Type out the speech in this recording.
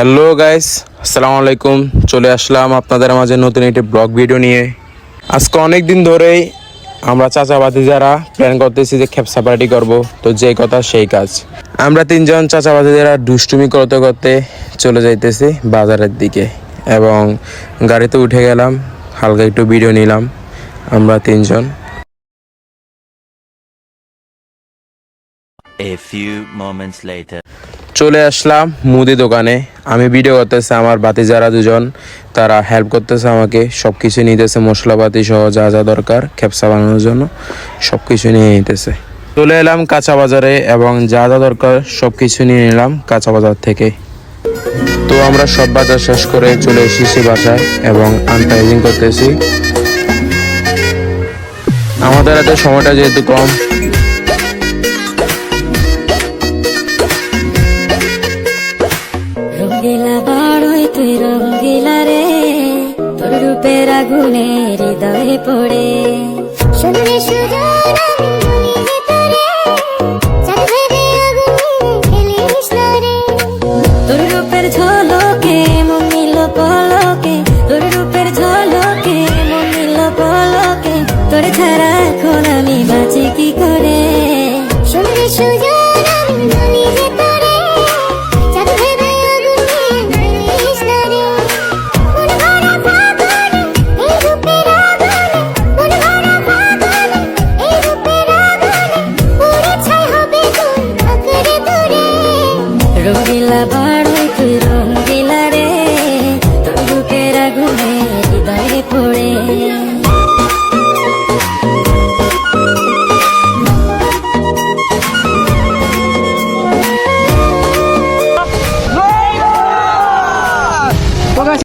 Hello guys, আসসালামু আলাইকুম। চলে আসলাম আপনাদের মাঝে নতুন একটি ব্লগ ভিডিও নিয়ে। আজকে অনেক দিন ধরেই আমরা চাচাবাতি যারা প্ল্যান করতেছি যে খেপসা পার্টি করবো, তো যে কথা সেই কাজ। আমরা তিনজন চাচাবাতি যারা দুষ্টুমি করতে করতে চলে যাইতেছি বাজারের দিকে এবং গাড়িতে উঠে গেলাম, হালকা একটু ভিডিও নিলাম আমরা তিনজন। A few moments later. চলে আসলাম মুদি দোকানে। আমি ভিডিও করতেছে, আমার বাতি যারা দুজন তারা হেল্প করতেছে আমাকে, সব কিছু নিতেছে, মশলাপাতি সহ যা যা দরকার খেপসা বানানোর জন্য সব কিছু নিয়ে নিতেছে। চলে এলাম কাঁচা বাজারে এবং যা যা দরকার সব কিছু নিয়ে নিলাম কাঁচা বাজার থেকে। তো আমরা সব বাজার শেষ করে চলে এসেছি বাসায় এবং আনপ্যাকিং করতেছি। আমাদের হাতে সময়টা যেহেতু কম, রঙ্গিলা বাড়ই তুই রঙ্গিলা রে, তোর রূপের আগুনে হৃদয়ে পড়ে শুনলে সুরা